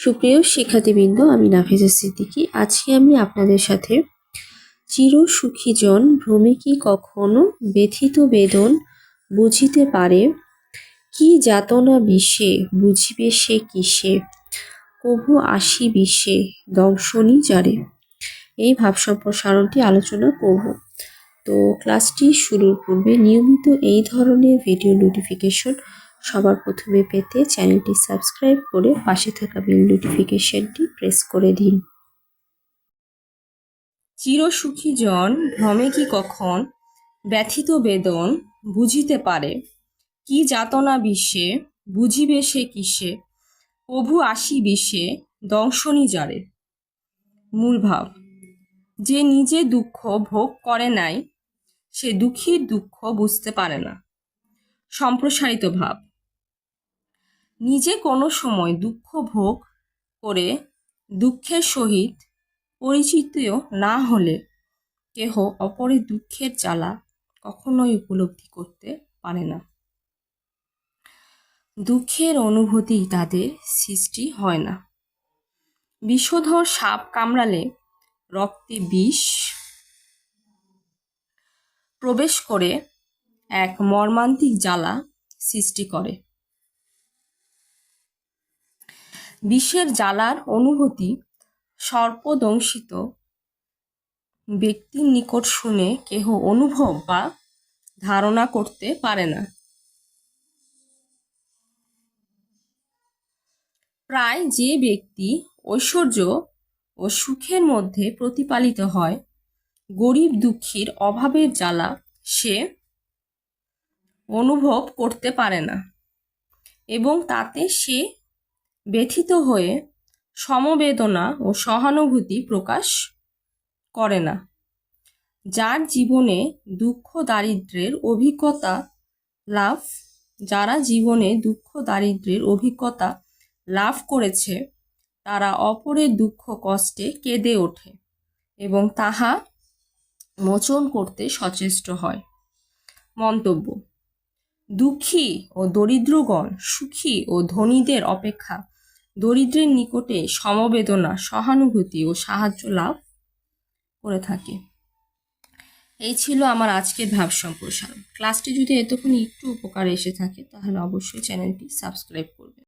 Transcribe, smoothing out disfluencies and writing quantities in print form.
সুপ্রিয় শিক্ষার্থীবৃন্দ, আমি নাফিজা সিদ্দিকী। আজকে আমি আপনাদের সাথে চিরসুখী জন ভ্রমে কি কখনো ব্যথিত বেদন বুঝিতে পারে, কি যাতনা বিষে বুঝিবে সে কিসে, কভু আসি বিষে দংশনী যারে, এই ভাব সম্প্রসারণটি আলোচনা করব। তো ক্লাসটি শুরুর পূর্বে নিয়মিত এই ধরনের ভিডিও নোটিফিকেশন সবার প্রথমে পেতে চ্যানেলটি সাবস্ক্রাইব করে পাশে থাকা বেল নোটিফিকেশনটি প্রেস করে দিন। চিরসুখী জন ভ্রমে কি কখন ব্যথিত বেদন বুঝিতে পারে, কি যাতনা বিষে বুঝিবে সে কিসে, প্রভু আসি বিষে দংশনী যারে। মূল ভাব: যে নিজে দুঃখ ভোগ করে নাই, সে দুঃখীর দুঃখ বুঝতে পারে না। সম্প্রসারিত ভাব: নিজে কোনো সময় দুঃখ ভোগ করে দুঃখের সহিত পরিচিত না হলে কেহ অপরের দুঃখের জ্বালা কখনোই উপলব্ধি করতে পারে না। দুঃখের অনুভূতি তাদের সৃষ্টি হয় না। বিষধর সাপ কামড়ালে রক্তে বিষ প্রবেশ করে এক মর্মান্তিক জ্বালা সৃষ্টি করে। বিষের জ্বালার অনুভূতি সর্পদংশিত ব্যক্তির নিকট শুনে কেহ অনুভব বা ধারণা করতে পারে না। প্রায় যে ব্যক্তি ঐশ্বর্য ও সুখের মধ্যে প্রতিপালিত হয়, গরিব দুঃখীর অভাবের জ্বালা সে অনুভব করতে পারে না এবং তাতে সে ব্যথিত হয়ে সমবেদনা ও সহানুভূতি প্রকাশ করে না। যার জীবনে দুঃখ দারিদ্র্যের অভিজ্ঞতা লাভ করেছে, তারা অপরের দুঃখ কষ্টে কেঁদে ওঠে এবং তাহা মোচন করতে সচেষ্ট হয়। মন্তব্য: দুঃখী ও দরিদ্রগণ সুখী ও ধনীদের অপেক্ষা দরিদ্রের নিকটে সমবেদনা, সহানুভূতি ও সাহায্য লাভ করে থাকে। এই ছিল আমার আজকের ভাব সম্প্রসারণ। ক্লাসটি যদি এতক্ষণ একটু উপকারে এসে থাকে তাহলে অবশ্যই চ্যানেলটি সাবস্ক্রাইব করবে।